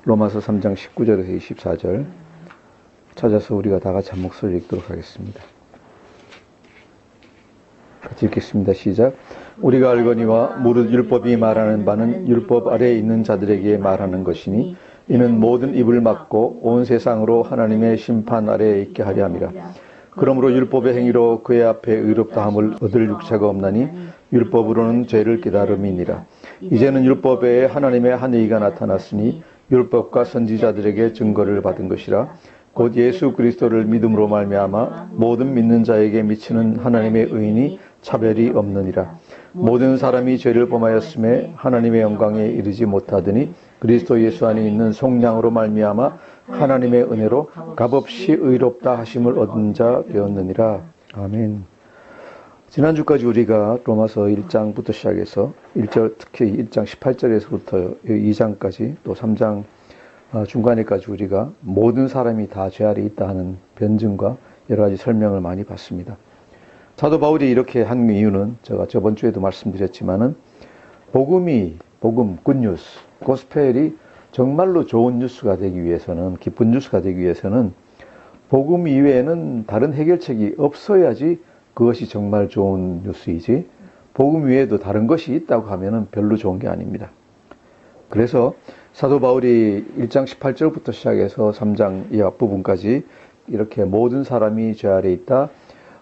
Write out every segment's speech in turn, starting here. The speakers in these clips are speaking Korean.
로마서 3장 19절에서 24절 찾아서 우리가 다 같이 한 목소리를 읽도록 하겠습니다. 같이 읽겠습니다. 시작. 우리가 알거니와 무릇 율법이 말하는 바는 율법 아래에 있는 자들에게 말하는 것이니 이는 모든 입을 막고 온 세상으로 하나님의 심판 아래에 있게 하려 함이라. 그러므로 율법의 행위로 그의 앞에 의롭다함을 얻을 육체가 없나니 율법으로는 죄를 깨달음이니라. 이제는 율법 외에 하나님의 한 의가 나타났으니 율법과 선지자들에게 증거를 받은 것이라. 곧 예수 그리스도를 믿음으로 말미암아 모든 믿는 자에게 미치는 하나님의 의인이 차별이 없느니라. 모든 사람이 죄를 범하였음에 하나님의 영광에 이르지 못하더니 그리스도 예수 안에 있는 속량으로 말미암아 하나님의 은혜로 값없이 의롭다 하심을 얻은 자 되었느니라. 아멘. 지난주까지 우리가 로마서 1장부터 시작해서 1절, 특히 1장 18절에서부터 2장까지 또 3장 중간에까지 우리가 모든 사람이 다 죄 아래 있다 하는 변증과 여러 가지 설명을 많이 받습니다. 사도 바울이 이렇게 한 이유는 제가 저번 주에도 말씀드렸지만은 복음, 굿뉴스, 고스펠이 정말로 좋은 뉴스가 되기 위해서는, 기쁜 뉴스가 되기 위해서는 복음 이외에는 다른 해결책이 없어야지 그것이 정말 좋은 뉴스이지, 복음 외에도 다른 것이 있다고 하면은 별로 좋은 게 아닙니다. 그래서 사도 바울이 1장 18절부터 시작해서 3장 이 앞부분까지 이렇게 모든 사람이 죄 아래 있다,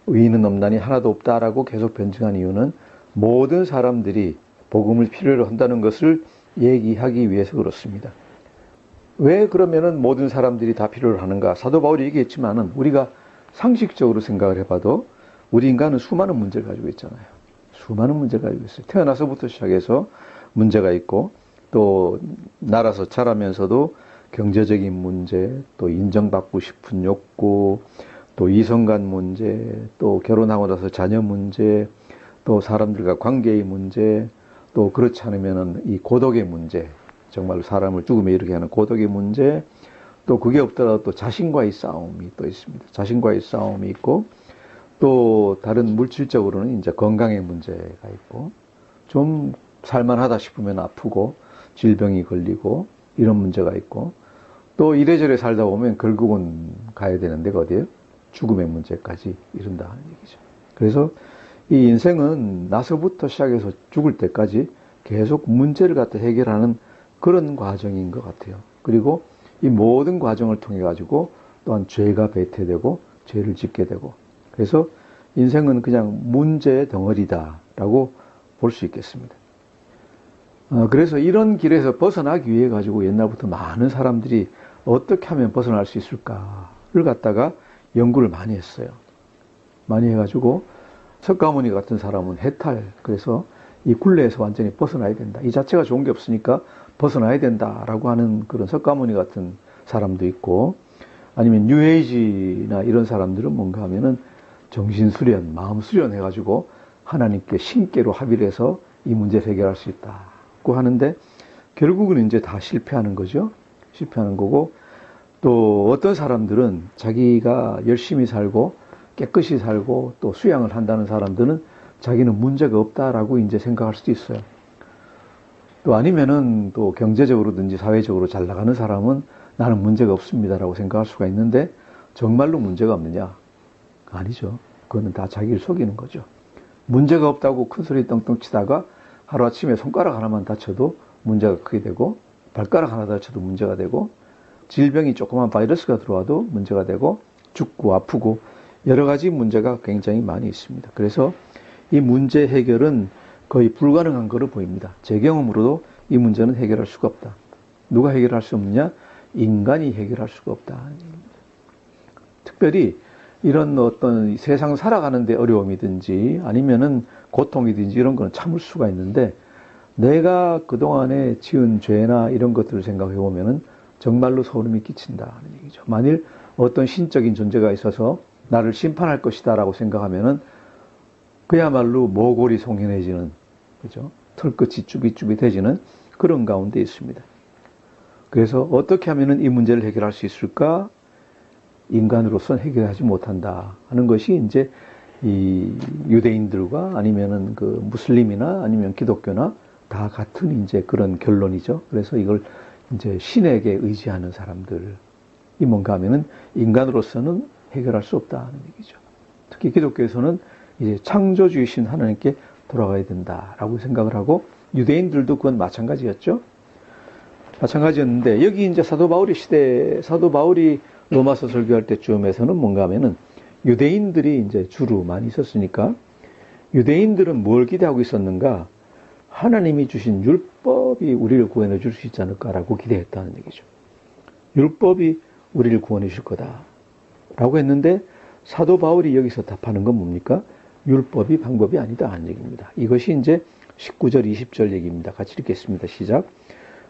의인은 없나니 하나도 없다라고 계속 변증한 이유는 모든 사람들이 복음을 필요로 한다는 것을 얘기하기 위해서 그렇습니다. 왜 그러면은 모든 사람들이 다 필요로 하는가? 사도 바울이 얘기했지만은 우리가 상식적으로 생각을 해봐도 우리 인간은 수많은 문제를 가지고 있잖아요. 수많은 문제를 가지고 있어요. 태어나서부터 시작해서 문제가 있고, 또 날아서 자라면서도 경제적인 문제, 또 인정받고 싶은 욕구, 또 이성간 문제, 또 결혼하고 나서 자녀 문제, 또 사람들과 관계의 문제, 또 그렇지 않으면은 이 고독의 문제, 정말로 사람을 죽음에 이르게 하는 고독의 문제, 또 그게 없더라도 또 자신과의 싸움이 또 있습니다. 자신과의 싸움이 있고, 또 다른 물질적으로는 이제 건강의 문제가 있고, 좀 살만하다 싶으면 아프고 질병이 걸리고 이런 문제가 있고, 또 이래저래 살다 보면 결국은 가야 되는 데가 어디예요? 죽음의 문제까지 이른다 하는 얘기죠. 그래서 이 인생은 나서부터 시작해서 죽을 때까지 계속 문제를 갖다 해결하는 그런 과정인 것 같아요. 그리고 이 모든 과정을 통해 가지고 또한 죄가 배태되고 죄를 짓게 되고, 그래서 인생은 그냥 문제의 덩어리다라고 볼 수 있겠습니다. 그래서 이런 길에서 벗어나기 위해 가지고 옛날부터 많은 사람들이 어떻게 하면 벗어날 수 있을까를 갖다가 연구를 많이 했어요. 많이 해가지고 석가모니 같은 사람은 해탈, 그래서 이 굴레에서 완전히 벗어나야 된다. 이 자체가 좋은 게 없으니까 벗어나야 된다라고 하는 그런 석가모니 같은 사람도 있고, 아니면 뉴에이지나 이런 사람들은 뭔가 하면은 정신 수련, 마음 수련 해가지고 하나님께 신께로 합의를 해서 이 문제를 해결할 수 있다고 하는데, 결국은 이제 다 실패하는 거죠. 실패하는 거고, 또 어떤 사람들은 자기가 열심히 살고 깨끗이 살고 또 수양을 한다는 사람들은 자기는 문제가 없다라고 이제 생각할 수도 있어요. 또 아니면은 또 경제적으로든지 사회적으로 잘 나가는 사람은 나는 문제가 없습니다라고 생각할 수가 있는데, 정말로 문제가 없느냐? 아니죠. 그거는 다 자기를 속이는 거죠. 문제가 없다고 큰 소리 떵떵 치다가 하루아침에 손가락 하나만 다쳐도 문제가 크게 되고, 발가락 하나 다쳐도 문제가 되고, 질병이 조그만 바이러스가 들어와도 문제가 되고, 죽고 아프고 여러 가지 문제가 굉장히 많이 있습니다. 그래서 이 문제 해결은 거의 불가능한 거로 보입니다. 제 경험으로도 이 문제는 해결할 수가 없다. 누가 해결할 수 없느냐? 인간이 해결할 수가 없다. 특별히 이런 어떤 세상 살아가는 데 어려움이든지 아니면은 고통이든지 이런 거는 참을 수가 있는데, 내가 그동안에 지은 죄나 이런 것들을 생각해 보면은 정말로 소름이 끼친다는 얘기죠. 만일 어떤 신적인 존재가 있어서 나를 심판할 것이다 라고 생각하면은 그야말로 모골이 송연해지는, 그죠? 털끝이 쭈깃쭈깃해지는 그런 가운데 있습니다. 그래서 어떻게 하면은 이 문제를 해결할 수 있을까? 인간으로서는 해결하지 못한다 하는 것이 이제 이 유대인들과 아니면은 그 무슬림이나 아니면 기독교나 다 같은 이제 그런 결론이죠. 그래서 이걸 이제 신에게 의지하는 사람들이 뭔가 하면은 인간으로서는 해결할 수 없다는 얘기죠. 특히 기독교에서는 이제 창조주이신 하나님께 돌아가야 된다라고 생각을 하고 유대인들도 그건 마찬가지였죠. 마찬가지였는데 여기 이제 사도 바울의 시대, 사도 바울이 로마서 설교할 때쯤에서는 뭔가 하면은 유대인들이 이제 주로 많이 있었으니까 유대인들은 뭘 기대하고 있었는가? 하나님이 주신 율법이 우리를 구원해 줄 수 있지 않을까라고 기대했다는 얘기죠. 율법이 우리를 구원해 줄 거다라고 했는데 사도 바울이 여기서 답하는 건 뭡니까? 율법이 방법이 아니다 하는 얘기입니다. 이것이 이제 19절, 20절 얘기입니다. 같이 읽겠습니다. 시작.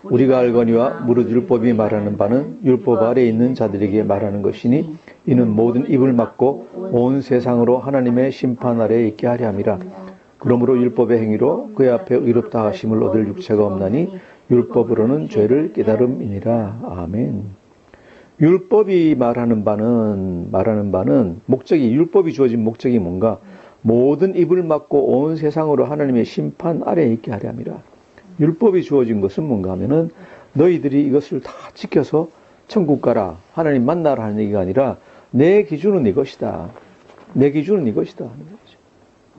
우리가 알거니와 무릇 율법이 말하는 바는 율법 아래에 있는 자들에게 말하는 것이니 이는 모든 입을 막고 온 세상으로 하나님의 심판 아래에 있게 하려 함이라. 그러므로 율법의 행위로 그의 앞에 의롭다 하심을 얻을 육체가 없나니 율법으로는 죄를 깨달음이니라. 아멘. 율법이 말하는 바는 목적이, 율법이 주어진 목적이 뭔가? 모든 입을 막고 온 세상으로 하나님의 심판 아래에 있게 하려 함이라. 율법이 주어진 것은 뭔가 하면은 너희들이 이것을 다 지켜서 천국 가라, 하나님 만나라 하는 얘기가 아니라 내 기준은 이것이다. 내 기준은 이것이다 하는 거죠.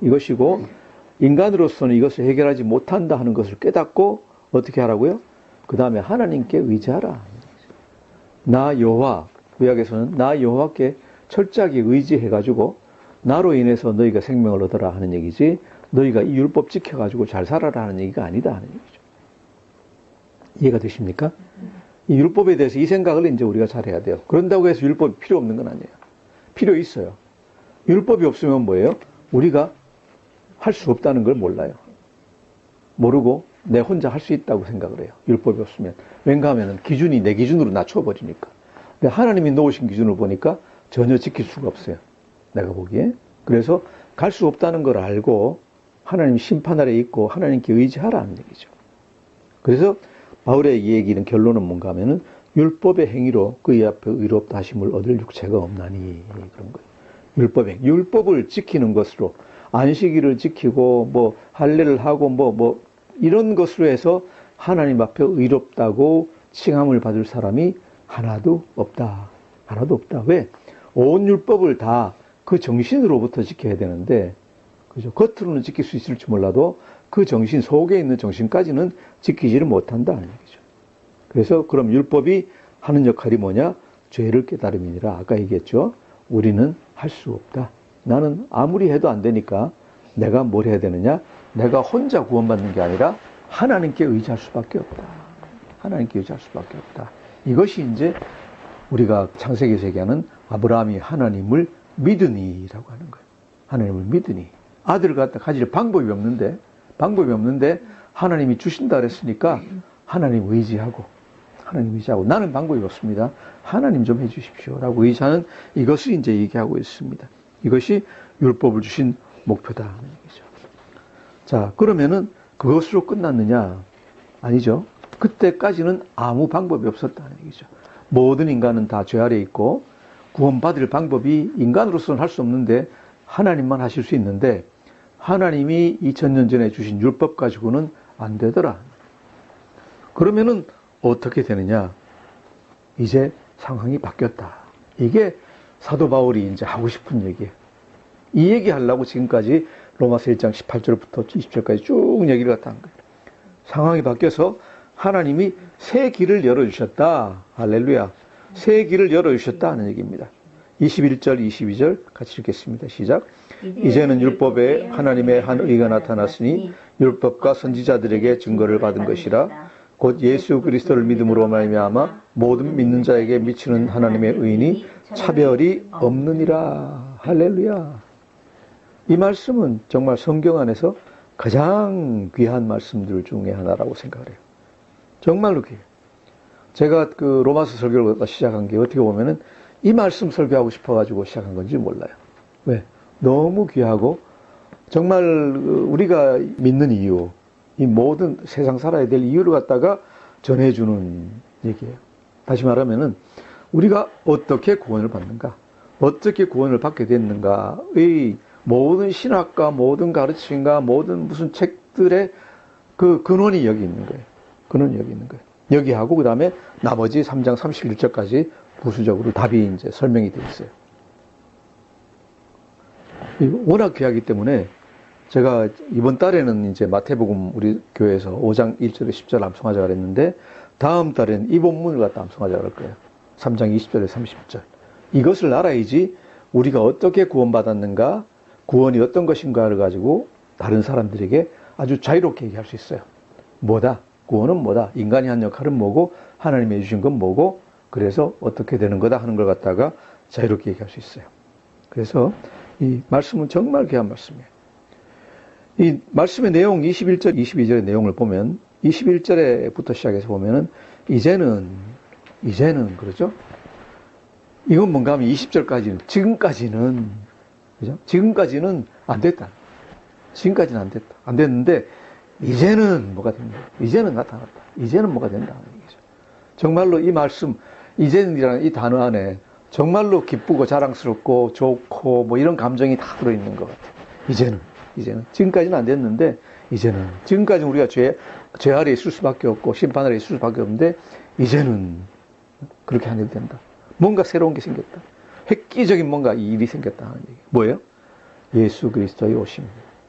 이것이고 인간으로서는 이것을 해결하지 못한다 하는 것을 깨닫고 어떻게 하라고요? 그 다음에 하나님께 의지하라. 나 여호와, 구약에서는 나 여호와께 철저하게 의지해가지고 나로 인해서 너희가 생명을 얻어라 하는 얘기지 너희가 이 율법 지켜가지고 잘 살아라 하는 얘기가 아니다 하는 얘기죠. 이해가 되십니까? 이 율법에 대해서 이 생각을 이제 우리가 잘해야 돼요. 그런다고 해서 율법이 필요 없는 건 아니에요. 필요 있어요. 율법이 없으면 뭐예요? 우리가 할 수 없다는 걸 몰라요. 모르고 내 혼자 할 수 있다고 생각을 해요. 율법이 없으면. 왠가 하면 기준이 내 기준으로 낮춰버리니까. 근데 하나님이 놓으신 기준을 보니까 전혀 지킬 수가 없어요. 내가 보기에. 그래서 갈 수 없다는 걸 알고 하나님 심판 아래에 있고 하나님께 의지하라는 얘기죠. 그래서 바울의 이 얘기는 결론은 뭔가 하면은 율법의 행위로 그의 앞에 의롭다 하심을 얻을 육체가 없나니 그런 거예요. 율법의 행위. 율법을 지키는 것으로 안식일을 지키고 뭐 할례를 하고 뭐 이런 것으로 해서 하나님 앞에 의롭다고 칭함을 받을 사람이 하나도 없다. 하나도 없다. 왜? 온 율법을 다 그 정신으로부터 지켜야 되는데, 그죠? 겉으로는 지킬 수 있을지 몰라도 그 정신, 속에 있는 정신까지는 지키지를 못한다는 얘기죠. 그래서 그럼 율법이 하는 역할이 뭐냐? 죄를 깨달음이니라. 아까 얘기했죠. 우리는 할 수 없다. 나는 아무리 해도 안 되니까 내가 뭘 해야 되느냐? 내가 혼자 구원받는 게 아니라 하나님께 의지할 수밖에 없다. 하나님께 의지할 수밖에 없다. 이것이 이제 우리가 창세기에서 얘기하는 아브라함이 하나님을 믿으니라고 하는 거예요. 하나님을 믿으니. 아들을 갖다 가질 방법이 없는데 하나님이 주신다 그랬으니까 하나님 의지하고 나는 방법이 없습니다. 하나님 좀 해주십시오. 라고 의지하는 이것을 이제 얘기하고 있습니다. 이것이 율법을 주신 목표다 하는 얘기죠. 자, 그러면은 그것으로 끝났느냐? 아니죠. 그때까지는 아무 방법이 없었다는 얘기죠. 모든 인간은 다 죄 아래 있고 구원받을 방법이 인간으로서는 할 수 없는데 하나님만 하실 수 있는데 하나님이 2000년 전에 주신 율법 가지고는 안 되더라. 그러면은 어떻게 되느냐? 이제 상황이 바뀌었다. 이게 사도 바울이 이제 하고 싶은 얘기예요. 이 얘기 하려고 지금까지 로마서 1장 18절부터 20절까지 쭉 얘기를 갖다 한 거예요. 상황이 바뀌어서 하나님이 새 길을 열어주셨다. 할렐루야. 새 길을 열어주셨다 하는 얘기입니다. 21절, 22절 같이 읽겠습니다. 시작. 이제는 율법에 하나님의 한 의가 나타났으니 율법과 선지자들에게 증거를 받은 것이라 곧 예수 그리스도를 믿음으로 말미암아 모든 믿는 자에게 미치는 하나님의 의인이 차별이 없느니라. 할렐루야. 이 말씀은 정말 성경 안에서 가장 귀한 말씀들 중에 하나라고 생각을 해요. 정말로 귀해요. 제가 그 로마서 설교를 시작한 게 어떻게 보면은 이 말씀 설교하고 싶어가지고 시작한 건지 몰라요. 왜? 너무 귀하고 정말 우리가 믿는 이유, 이 모든 세상 살아야 될 이유를 갖다가 전해주는 얘기예요. 다시 말하면은 우리가 어떻게 구원을 받는가, 어떻게 구원을 받게 됐는가의 모든 신학과 모든 가르침과 모든 무슨 책들의 그 근원이 여기 있는 거예요. 근원이 여기 있는 거예요. 여기하고 그 다음에 나머지 3장 31절까지 부수적으로 답이 이제 설명이 되어 있어요. 워낙 귀하기 때문에 제가 이번 달에는 이제 마태복음 우리 교회에서 5장 1절에 10절 암송하자 그랬는데 다음 달에는 이 본문을 갖다 암송하자 그럴 거예요. 3장 20절에 30절. 이것을 알아야지 우리가 어떻게 구원받았는가, 구원이 어떤 것인가를 가지고 다른 사람들에게 아주 자유롭게 얘기할 수 있어요. 뭐다? 구원은 뭐다? 인간이 한 역할은 뭐고 하나님이 해주신 건 뭐고 그래서 어떻게 되는 거다 하는 걸 갖다가 자유롭게 얘기할 수 있어요. 그래서 이 말씀은 정말 귀한 말씀이에요. 이 말씀의 내용 21절, 22절의 내용을 보면 21절에부터 시작해서 보면은 이제는 그러죠? 이건 뭔가 하면 20절까지는 지금까지는 그죠? 지금까지는 안 됐다. 지금까지는 안 됐다. 안 됐는데 이제는 뭐가 됩니다. 이제는 나타났다. 이제는 뭐가 된다 하는 얘기죠. 정말로 이 말씀 이제는이라는 이 단어 안에 정말로 기쁘고 자랑스럽고 좋고 뭐 이런 감정이 다 들어있는 것 같아요. 이제는 지금까지는 안 됐는데 이제는 지금까지는 우리가 죄 아래에 있을 수밖에 없고 심판 아래에 있을 수밖에 없는데 이제는 그렇게 안 해도 된다. 뭔가 새로운 게 생겼다. 획기적인 뭔가 일이 생겼다 하는 얘기. 뭐예요? 예수 그리스도의 오심,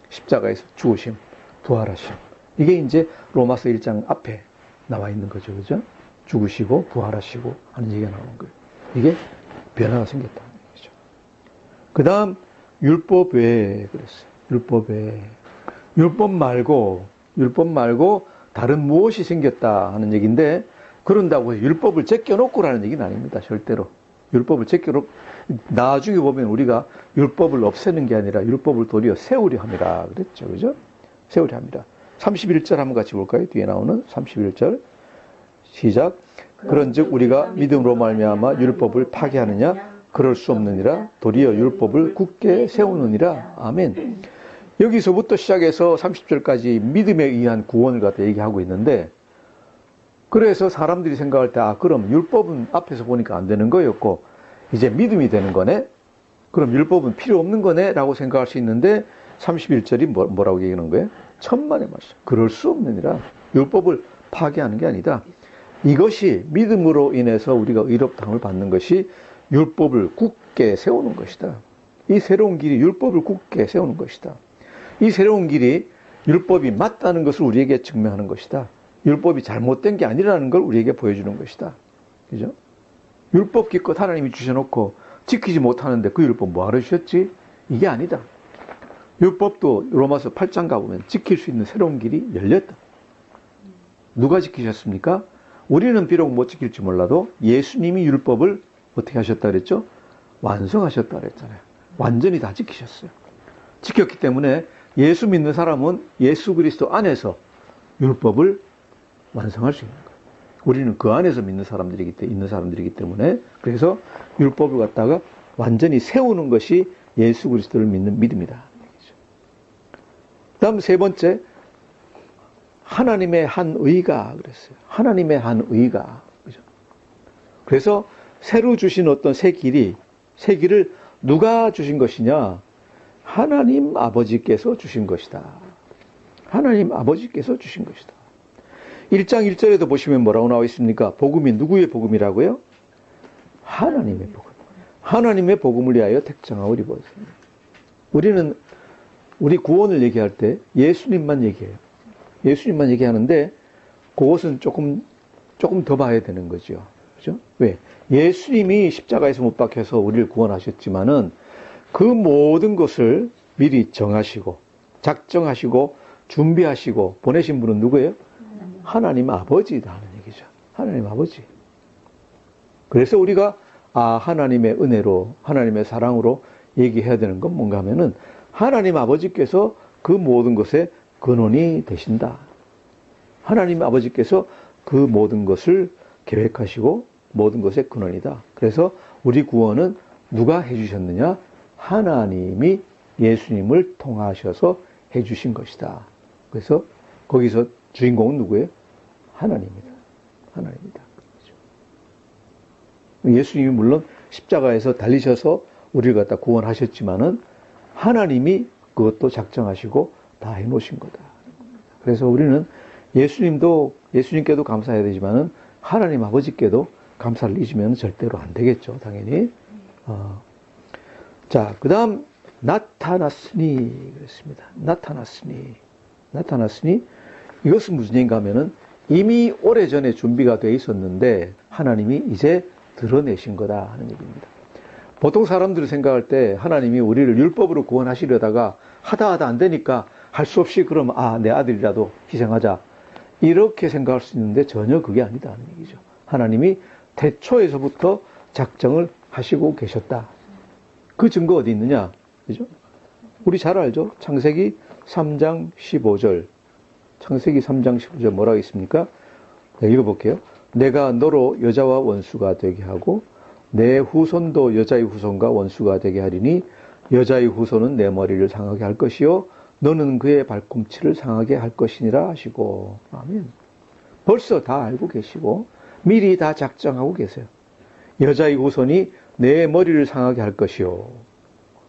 십자가에서 죽으심, 부활하심. 이게 이제 로마서 1장 앞에 나와 있는 거죠. 그죠? 죽으시고 부활하시고 하는 얘기가 나오는 거예요. 이게 변화가 생겼다는 얘기죠. 그 다음 율법 외에 그랬어요. 율법 외에. 율법 말고 다른 무엇이 생겼다 하는 얘기인데 그런다고 해서 율법을 제껴놓고라는 얘기는 아닙니다. 절대로. 율법을 제껴놓고 나중에 보면 우리가 율법을 없애는 게 아니라 율법을 도리어 세우려 함이라 그랬죠. 그죠? 세우려 함이라. 31절 한번 같이 볼까요? 뒤에 나오는 31절 시작. 그런즉 우리가 믿음으로 말미암아 율법을 파괴하느냐? 그럴 수 없느니라. 도리어 율법을 굳게 세우느니라. 아멘. 여기서부터 시작해서 30절까지 믿음에 의한 구원을 갖다 얘기하고 있는데 그래서 사람들이 생각할 때 그럼 율법은 앞에서 보니까 안 되는 거였고 이제 믿음이 되는 거네? 그럼 율법은 필요 없는 거네? 라고 생각할 수 있는데 31절이 뭐라고 얘기하는 거예요? 천만의 말씀. 그럴 수 없느니라. 율법을 파괴하는 게 아니다. 이것이 믿음으로 인해서 우리가 의롭다함을 받는 것이 율법을 굳게 세우는 것이다. 이 새로운 길이 율법을 굳게 세우는 것이다. 이 새로운 길이 율법이 맞다는 것을 우리에게 증명하는 것이다. 율법이 잘못된 게 아니라는 걸 우리에게 보여주는 것이다. 그죠? 율법 기껏 하나님이 주셔놓고 지키지 못하는데 그 율법 뭐하러 주셨지? 이게 아니다. 율법도 로마서 8장 가보면 지킬 수 있는 새로운 길이 열렸다. 누가 지키셨습니까? 우리는 비록 못 지킬지 몰라도 예수님이 율법을 어떻게 하셨다 그랬죠? 완성하셨다 그랬잖아요. 완전히 다 지키셨어요. 지켰기 때문에 예수 믿는 사람은 예수 그리스도 안에서 율법을 완성할 수 있는 거예요. 우리는 그 안에서 있는 사람들이기 때문에 그래서 율법을 갖다가 완전히 세우는 것이 예수 그리스도를 믿는 믿음이다. 다음 세 번째, 하나님의 한 의가 그랬어요. 하나님의 한 의가. 그죠? 그래서 새로 주신 어떤 새 길을 누가 주신 것이냐? 하나님 아버지께서 주신 것이다. 하나님 아버지께서 주신 것이다. 1장 1절에도 보시면 뭐라고 나와 있습니까? 복음이 누구의 복음이라고요? 하나님의 복음. 하나님의 복음을 위하여 택정하고 입었습니다. 우리 구원을 얘기할 때 예수님만 얘기해요. 예수님만 얘기하는데 그것은 조금 더 봐야 되는 거죠. 그죠? 왜? 예수님이 십자가에서 못 박혀서 우리를 구원하셨지만은 그 모든 것을 미리 정하시고 작정하시고 준비하시고 보내신 분은 누구예요? 하나님 아버지다 하는 얘기죠. 하나님 아버지. 그래서 우리가 하나님의 은혜로 하나님의 사랑으로 얘기해야 되는 건 뭔가 하면은 하나님 아버지께서 그 모든 것의 근원이 되신다. 하나님 아버지께서 그 모든 것을 계획하시고 모든 것의 근원이다. 그래서 우리 구원은 누가 해주셨느냐? 하나님이 예수님을 통하셔서 해주신 것이다. 그래서 거기서 주인공은 누구예요? 하나님입니다. 하나님입니다. 예수님이 물론 십자가에서 달리셔서 우리를 갖다 구원하셨지만은 하나님이 그것도 작정하시고 다 해놓으신 거다. 그래서 우리는 예수님께도 감사해야 되지만은 하나님 아버지께도 감사를 잊으면 절대로 안 되겠죠, 당연히. 자, 그 다음, 나타났으니, 그랬습니다. 나타났으니, 이것은 무슨 얘기인가 하면은 이미 오래전에 준비가 되어 있었는데 하나님이 이제 드러내신 거다 하는 얘기입니다. 보통 사람들이 생각할 때 하나님이 우리를 율법으로 구원하시려다가 하다 안 되니까 할 수 없이 그럼 내 아들이라도 희생하자. 이렇게 생각할 수 있는데 전혀 그게 아니다 하는 얘기죠. 하나님이 태초에서부터 작정을 하시고 계셨다. 그 증거 어디 있느냐? 그죠? 우리 잘 알죠? 창세기 3장 15절. 창세기 3장 15절 뭐라고 있습니까? 네, 읽어볼게요. 내가 너로 여자와 원수가 되게 하고 내 후손도 여자의 후손과 원수가 되게 하리니 여자의 후손은 내 머리를 상하게 할 것이요 너는 그의 발꿈치를 상하게 할 것이니라 하시고. 아멘. 벌써 다 알고 계시고 미리 다 작정하고 계세요. 여자의 후손이 내 머리를 상하게 할 것이요.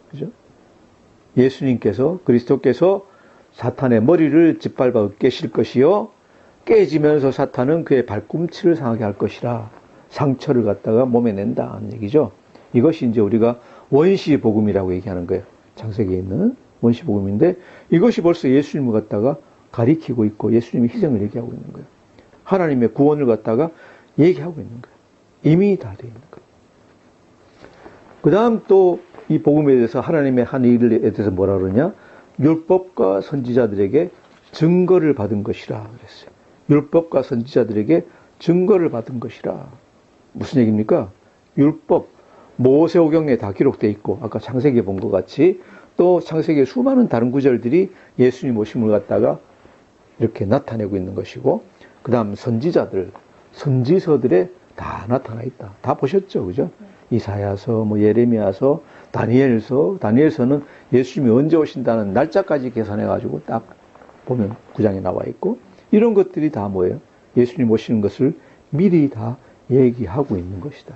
그죠? 예수님께서, 그리스도께서 사탄의 머리를 짓밟아 깨실 것이요. 깨지면서 사탄은 그의 발꿈치를 상하게 할 것이라. 상처를 갖다가 몸에 낸다 하는 얘기죠. 이것이 이제 우리가 원시복음이라고 얘기하는 거예요. 창세기에 있는 원시복음인데 이것이 벌써 예수님을 갖다가 가리키고 있고 예수님의 희생을 얘기하고 있는 거예요. 하나님의 구원을 갖다가 얘기하고 있는 거예요. 이미 다 되어 있는 거예요. 그 다음 또 이 복음에 대해서 하나님의 한 일에 대해서 뭐라 그러냐? 율법과 선지자들에게 증거를 받은 것이라 그랬어요. 율법과 선지자들에게 증거를 받은 것이라. 무슨 얘기입니까? 율법, 모세오경에 다 기록되어 있고 아까 창세기에 본 것 같이 또 창세기의 수많은 다른 구절들이 예수님 오심을 갖다가 이렇게 나타내고 있는 것이고 그 다음 선지자들, 선지서들에 다 나타나 있다. 다 보셨죠? 그죠? 이사야서, 예레미야서, 다니엘서는 예수님이 언제 오신다는 날짜까지 계산해가지고 딱 보면 9장에 나와 있고 이런 것들이 다 뭐예요? 예수님 오시는 것을 미리 다 얘기하고 있는 것이다.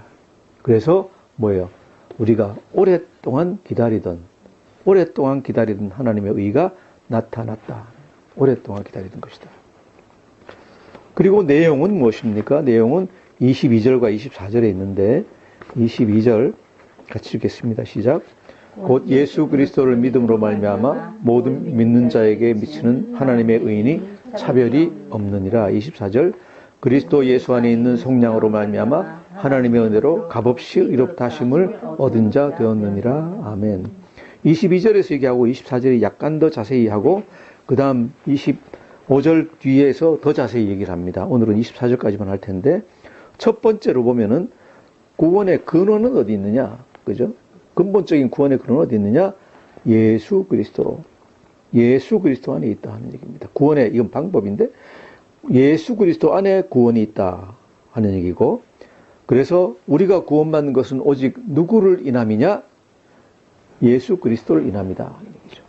그래서 뭐예요? 우리가 오랫동안 기다리던 하나님의 의가 나타났다. 오랫동안 기다리던 것이다. 그리고 내용은 무엇입니까? 내용은 22절과 24절에 있는데 22절 같이 읽겠습니다. 시작. 곧 예수 그리스도를 믿음으로 말미암아 모든 믿는 자에게 미치는 하나님의 의인이 차별이 없느니라. 24절. 그리스도 예수 안에 있는 속량으로 말미암아 하나님의 은혜로 값없이 의롭다 하심을 얻은 자 되었느니라. 아멘. 22절에서 얘기하고 24절에 약간 더 자세히 하고 그 다음 25절 뒤에서 더 자세히 얘기를 합니다. 오늘은 24절까지만 할 텐데 첫 번째로 보면은 구원의 근원은 어디 있느냐? 그죠? 근본적인 구원의 근원은 어디 있느냐? 예수 그리스도 안에 있다 하는 얘기입니다. 구원의 이건 방법인데 예수 그리스도 안에 구원이 있다 하는 얘기고 그래서 우리가 구원받는 것은 오직 누구를 인함이냐? 예수 그리스도를 인함이다 하는 얘기죠.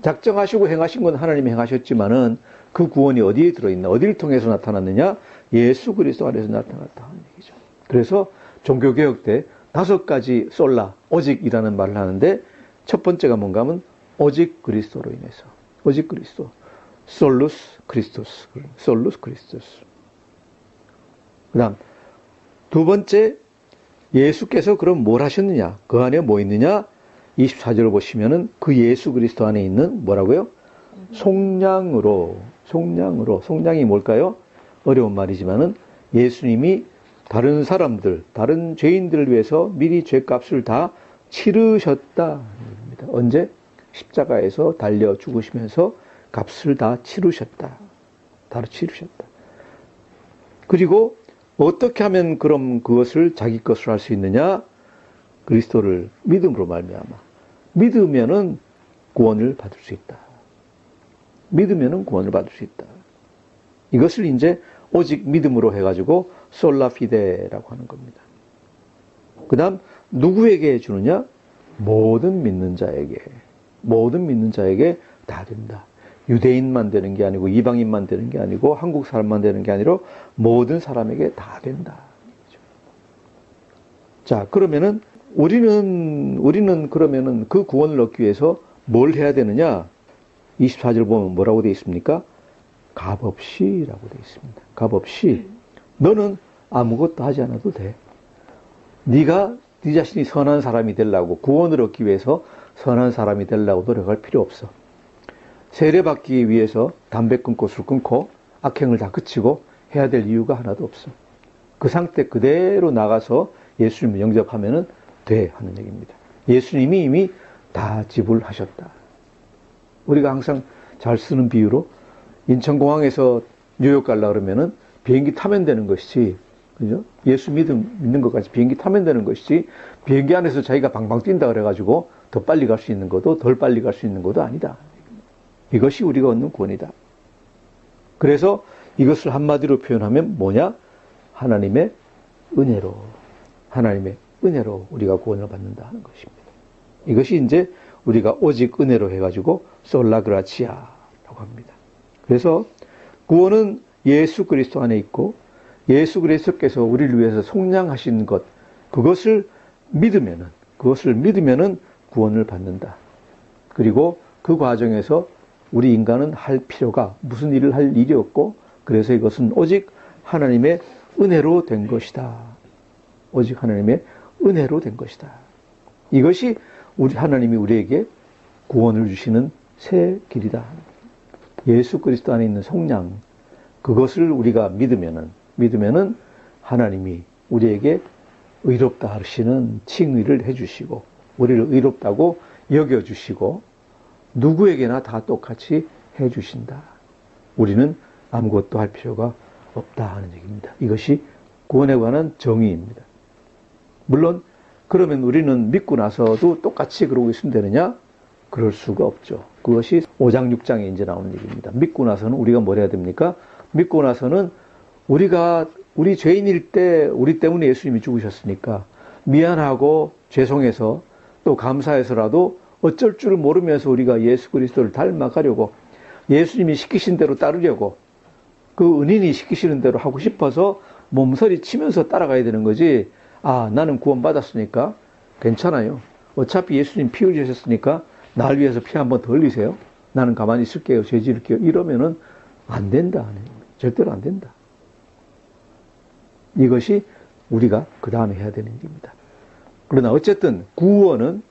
작정하시고 행하신 건 하나님이 행하셨지만은 그 구원이 어디에 들어있나? 어디를 통해서 나타났느냐? 예수 그리스도 안에서 나타났다 하는 얘기죠. 그래서 종교개혁 때 5가지 솔라, 오직이라는 말을 하는데 첫 번째가 뭔가 하면 오직 그리스도로 인해서. 오직 그리스도. 솔루스 크리스토스. 그 다음 두 번째 예수께서 그럼 뭘 하셨느냐? 그 안에 뭐 있느냐? 24절을 보시면은 그 예수 그리스도 안에 있는 뭐라고요? 속량으로. 속량이 뭘까요? 어려운 말이지만은 예수님이 다른 사람들, 다른 죄인들을 위해서 미리 죄값을 다 치르셨다. 언제? 십자가에서 달려 죽으시면서 값을 다 치르셨다. 그리고 어떻게 하면 그럼 그것을 자기 것으로 할 수 있느냐? 그리스도를 믿음으로 말미암아. 믿으면은 구원을 받을 수 있다. 이것을 이제 오직 믿음으로 해가지고 솔라피데라고 하는 겁니다. 그 다음 누구에게 주느냐? 모든 믿는 자에게 다 된다. 유대인만 되는 게 아니고 이방인만 되는 게 아니고 한국 사람만 되는 게 아니라 모든 사람에게 다 된다. 자, 그러면은 우리는 그러면은 그 구원을 얻기 위해서 뭘 해야 되느냐? 24절 보면 뭐라고 되어 있습니까? 값없이라고 되어 있습니다. 값없이. 너는 아무것도 하지 않아도 돼. 네가 네 자신이 선한 사람이 되려고, 구원을 얻기 위해서 선한 사람이 되려고 노력할 필요 없어. 세례받기 위해서 담배 끊고 술 끊고 악행을 다 그치고 해야 될 이유가 하나도 없어. 그 상태 그대로 나가서 예수님을 영접하면은 돼 하는 얘기입니다. 예수님이 이미 다 지불하셨다. 우리가 항상 잘 쓰는 비유로 인천공항에서 뉴욕 가려고 그러면은 비행기 타면 되는 것이지, 그죠? 예수 믿는 것까지 비행기 타면 되는 것이지, 비행기 안에서 자기가 방방 뛴다 그래가지고 더 빨리 갈 수 있는 것도 덜 빨리 갈 수 있는 것도 아니다. 이것이 우리가 얻는 구원이다. 그래서 이것을 한마디로 표현하면 뭐냐? 하나님의 은혜로 우리가 구원을 받는다 하는 것입니다. 이것이 이제 우리가 오직 은혜로 해가지고 솔라그라치아라고 합니다. 그래서 구원은 예수 그리스도 안에 있고 예수 그리스도께서 우리를 위해서 속량하신 것, 그것을 믿으면은 구원을 받는다. 그리고 그 과정에서 우리 인간은 할 필요가, 무슨 일을 할 일이 없고, 그래서 이것은 오직 하나님의 은혜로 된 것이다. 오직 하나님의 은혜로 된 것이다. 이것이 하나님이 우리에게 구원을 주시는 새 길이다. 예수 그리스도 안에 있는 속량, 그것을 우리가 믿으면은 하나님이 우리에게 의롭다 하시는 칭의를 해주시고, 우리를 의롭다고 여겨주시고, 누구에게나 다 똑같이 해주신다. 우리는 아무것도 할 필요가 없다 하는 얘기입니다. 이것이 구원에 관한 정의입니다. 물론 그러면 우리는 믿고 나서도 똑같이 그러고 있으면 되느냐? 그럴 수가 없죠. 그것이 5장 6장에 이제 나오는 얘기입니다. 믿고 나서는 우리가 뭘 해야 됩니까? 믿고 나서는 우리 죄인일 때 우리 때문에 예수님이 죽으셨으니까 미안하고 죄송해서 또 감사해서라도 어쩔 줄 모르면서 우리가 예수 그리스도를 닮아가려고, 예수님이 시키신 대로 따르려고, 그 은인이 시키시는 대로 하고 싶어서 몸서리 치면서 따라가야 되는 거지. 아, 나는 구원받았으니까 괜찮아요. 어차피 예수님 피 흘리셨으니까 날 위해서 피 한 번 더 흘리세요. 나는 가만히 있을게요. 죄 지을게요. 이러면은 안 된다. 절대로 안 된다. 이것이 우리가 그 다음에 해야 되는 일입니다. 그러나 어쨌든 구원은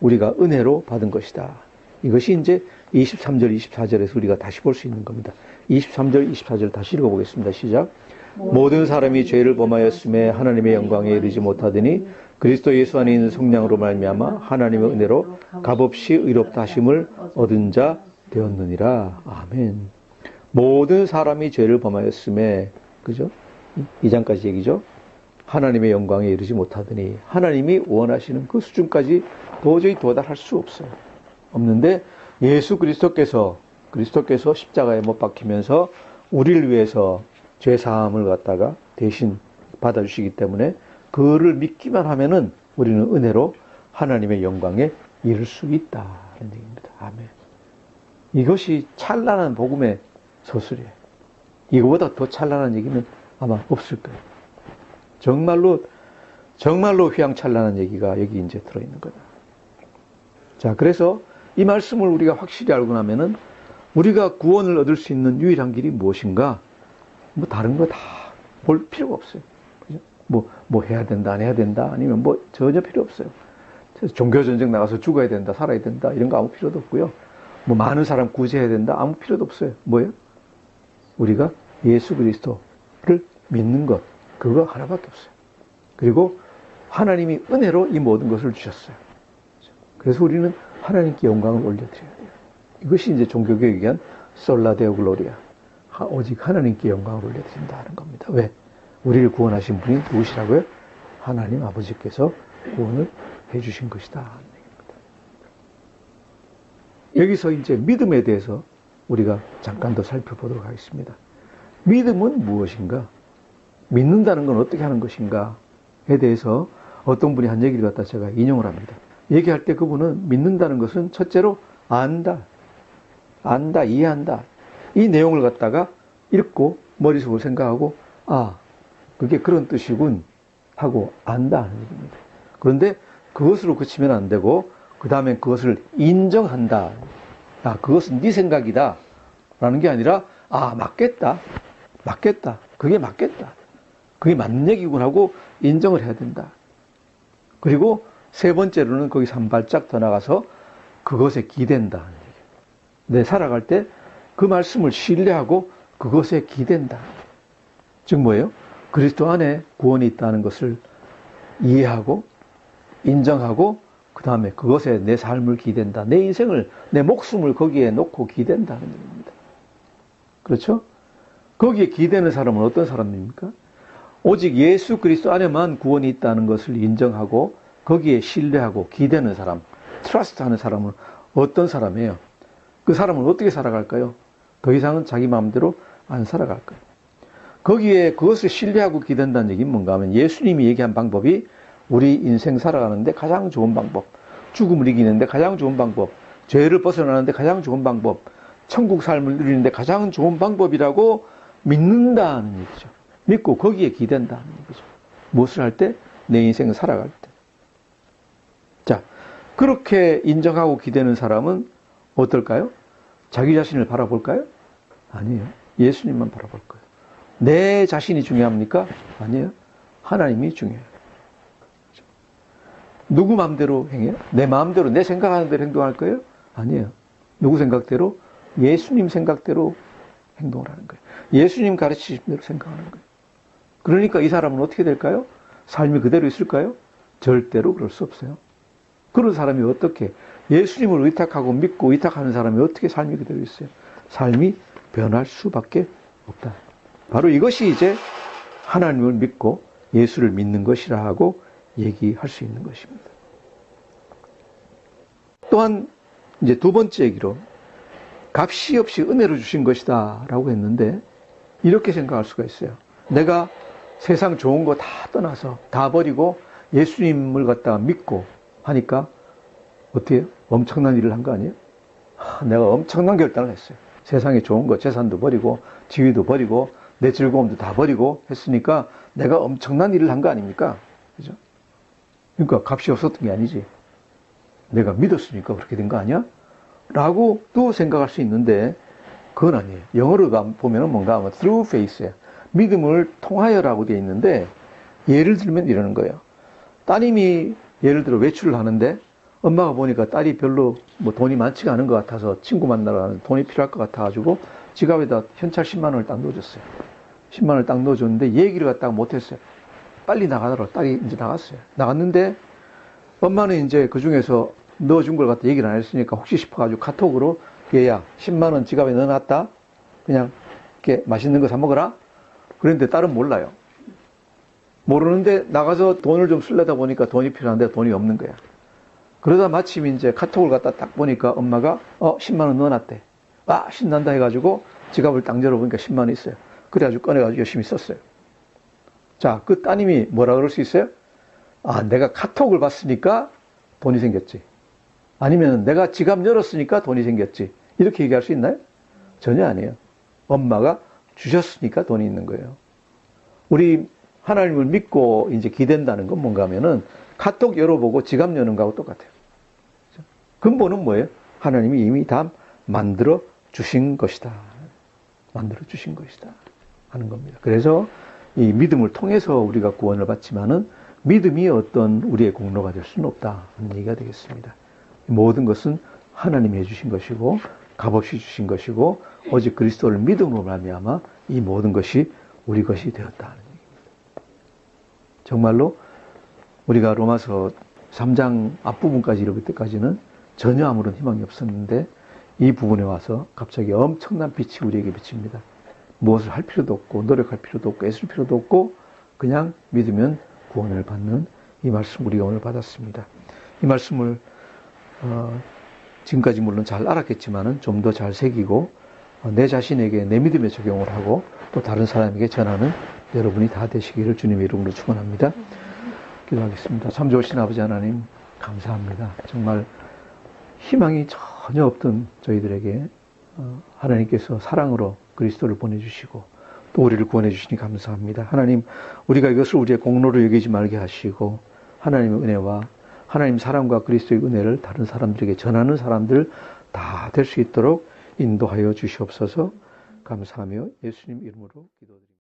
우리가 은혜로 받은 것이다. 이것이 이제 23절, 24절에서 우리가 다시 볼 수 있는 겁니다. 23절, 24절 다시 읽어보겠습니다. 시작. 모든 사람이 죄를 범하였음에 하나님의 영광에 이르지 못하더니 그리스도 예수 안에 있는 성령으로 말미암아 하나님의 은혜로 값없이 의롭다 하심을 얻은 자 되었느니라. 아멘. 모든 사람이 죄를 범하였음에, 그죠? 2장까지 얘기죠. 하나님의 영광에 이르지 못하더니, 하나님이 원하시는 그 수준까지 도저히 도달할 수 없어요. 없는데 예수 그리스도께서 십자가에 못 박히면서 우리를 위해서 죄 사함을 갖다가 대신 받아주시기 때문에 그를 믿기만 하면은 우리는 은혜로 하나님의 영광에 이를 수 있다는 얘기입니다. 아멘. 이것이 찬란한 복음의 서술이에요. 이거보다 더 찬란한 얘기는 아마 없을 거예요. 정말로 휘황찬란한 얘기가 여기 이제 들어있는 거다. 자, 그래서 이 말씀을 우리가 확실히 알고 나면은 우리가 구원을 얻을 수 있는 유일한 길이 무엇인가? 뭐 다른 거 다 볼 필요가 없어요. 그죠? 뭐 해야 된다, 안 해야 된다, 아니면 뭐 전혀 필요 없어요. 종교전쟁 나가서 죽어야 된다, 살아야 된다, 이런 거 아무 필요도 없고요. 뭐 많은 사람 구제해야 된다, 아무 필요도 없어요. 뭐예요? 우리가 예수 그리스도를 믿는 것, 그거 하나밖에 없어요. 그리고 하나님이 은혜로 이 모든 것을 주셨어요. 그래서 우리는 하나님께 영광을 올려드려야 돼요. 이것이 이제 종교교육에 의한 솔라데오 글로리아, 오직 하나님께 영광을 올려드린다 하는 겁니다. 왜? 우리를 구원하신 분이 누구시라고요? 하나님 아버지께서 구원을 해주신 것이다 하는 얘기입니다. 여기서 이제 믿음에 대해서 우리가 잠깐 더 살펴보도록 하겠습니다. 믿음은 무엇인가? 믿는다는 건 어떻게 하는 것인가에 대해서 어떤 분이 한 얘기를 갖다 제가 인용을 합니다. 얘기할 때 그분은 믿는다는 것은 첫째로 안다, 이해한다. 이 내용을 갖다가 읽고 머릿속으로 생각하고, 아, 그게 그런 뜻이군 하고 안다 하는 얘기입니다. 그런데 그것으로 그치면 안 되고 그 다음에 그것을 인정한다. 아, 그것은 네 생각이다 라는 게 아니라 맞겠다. 그게 맞겠다. 그게 맞는 얘기군 하고 인정을 해야 된다. 그리고 세 번째로는 거기서 한 발짝 더 나가서 그것에 기댄다. 내 살아갈 때 그 말씀을 신뢰하고 그것에 기댄다. 즉 뭐예요? 그리스도 안에 구원이 있다는 것을 이해하고 인정하고 그 다음에 그것에 내 삶을 기댄다. 내 인생을, 내 목숨을 거기에 놓고 기댄다는 얘기입니다. 그렇죠? 거기에 기대는 사람은 어떤 사람입니까? 오직 예수 그리스도 안에만 구원이 있다는 것을 인정하고 거기에 신뢰하고 기대는 사람, 트러스트하는 사람은 어떤 사람이에요? 그 사람은 어떻게 살아갈까요? 더 이상은 자기 마음대로 안 살아갈 거예요. 거기에 그것을 신뢰하고 기댄다는 얘기는 뭔가 하면 예수님이 얘기한 방법이 우리 인생 살아가는데 가장 좋은 방법, 죽음을 이기는데 가장 좋은 방법, 죄를 벗어나는데 가장 좋은 방법, 천국 삶을 누리는데 가장 좋은 방법이라고 믿는다는 얘기죠. 믿고 거기에 기댄다는 얘기죠. 무엇을 할 때? 내 인생을 살아갈 때. 자, 그렇게 인정하고 기대는 사람은 어떨까요? 자기 자신을 바라볼까요? 아니에요. 예수님만 바라볼 거예요. 내 자신이 중요합니까? 아니에요. 하나님이 중요해요. 누구 마음대로 행해요? 내 마음대로, 내 생각하는 대로 행동할 거예요? 아니에요. 누구 생각대로? 예수님 생각대로 행동을 하는 거예요. 예수님 가르치신 대로 생각하는 거예요. 그러니까 이 사람은 어떻게 될까요? 삶이 그대로 있을까요? 절대로 그럴 수 없어요. 그런 사람이 어떻게, 예수님을 의탁하고 믿고 의탁하는 사람이 어떻게 삶이 그대로 있어요? 삶이 변할 수밖에 없다. 바로 이것이 이제 하나님을 믿고 예수를 믿는 것이라 하고 얘기할 수 있는 것입니다. 또한 이제 두 번째 얘기로 값이 없이 은혜로 주신 것이다 라고 했는데 이렇게 생각할 수가 있어요. 내가 세상 좋은 거 다 떠나서 다 버리고 예수님을 갖다가 믿고 하니까 어떻게 해요? 엄청난 일을 한 거 아니에요? 내가 엄청난 결단을 했어요. 세상에 좋은 거, 재산도 버리고 지위도 버리고 내 즐거움도 다 버리고 했으니까 내가 엄청난 일을 한 거 아닙니까? 그죠? 그러니까 값이 없었던 게 아니지. 내가 믿었으니까 그렇게 된 거 아니야? 라고 또 생각할 수 있는데 그건 아니에요. 영어로 보면은 뭔가 하면 through faith예요. 믿음을 통하여라고 되어 있는데 예를 들면 이러는 거예요. 따님이 예를 들어 외출을 하는데 엄마가 보니까 딸이 별로 뭐 돈이 많지가 않은 것 같아서 친구 만나러 가는 돈이 필요할 것 같아가지고 지갑에다 현찰 10만 원을 딱 넣어줬어요. 10만 원을 딱 넣어줬는데 얘기를 갖다가 못했어요. 빨리 나가더라고. 딸이 이제 나갔어요. 나갔는데 엄마는 이제 그 중에서 넣어준 걸 갖다 얘기를 안 했으니까 혹시 싶어가지고 카톡으로 얘야 10만 원 지갑에 넣어놨다. 그냥 이렇게 맛있는 거 사 먹어라. 그런데 딸은 몰라요. 모르는데 나가서 돈을 좀 쓰려다 보니까 돈이 필요한데 돈이 없는 거야. 그러다 마침 이제 카톡을 갖다 딱 보니까 엄마가 10만 원 넣어놨대. 신난다 해가지고 지갑을 딱 열어보니까 10만 원 있어요. 그래가지고 꺼내가지고 열심히 썼어요. 자, 그 따님이 뭐라 그럴 수 있어요? 내가 카톡을 봤으니까 돈이 생겼지. 아니면 내가 지갑 열었으니까 돈이 생겼지. 이렇게 얘기할 수 있나요? 전혀 아니에요. 엄마가 주셨으니까 돈이 있는 거예요. 우리 하나님을 믿고 이제 기댄다는 건 뭔가 하면은 카톡 열어보고 지갑 여는 거하고 똑같아요. 근본은 뭐예요? 하나님이 이미 다 만들어 주신 것이다. 만들어 주신 것이다. 하는 겁니다. 그래서 이 믿음을 통해서 우리가 구원을 받지만은 믿음이 어떤 우리의 공로가 될 수는 없다. 하는 얘기가 되겠습니다. 모든 것은 하나님이 해주신 것이고 값없이 주신 것이고 오직 그리스도를 믿음으로 말미암아 이 모든 것이 우리 것이 되었다. 하는 얘기입니다. 정말로 우리가 로마서 3장 앞부분까지 이르기 때까지는 전혀 아무런 희망이 없었는데 이 부분에 와서 갑자기 엄청난 빛이 우리에게 비칩니다. 무엇을 할 필요도 없고 노력할 필요도 없고 애쓸 필요도 없고 그냥 믿으면 구원을 받는 이 말씀 우리가 오늘 받았습니다. 이 말씀을 지금까지 물론 잘 알았겠지만은 좀 더 잘 새기고 내 자신에게 내 믿음에 적용을 하고 또 다른 사람에게 전하는 여러분이 다 되시기를 주님의 이름으로 축원합니다. 기도하겠습니다. 참 좋으신 아버지 하나님 감사합니다. 정말 희망이 전혀 없던 저희들에게 하나님께서 사랑으로 그리스도를 보내주시고 또 우리를 구원해 주시니 감사합니다. 하나님 우리가 이것을 우리의 공로로 여기지 말게 하시고 하나님의 은혜와 하나님 사랑과 그리스도의 은혜를 다른 사람들에게 전하는 사람들 다 될 수 있도록 인도하여 주시옵소서. 감사하며 예수님 이름으로 기도드립니다.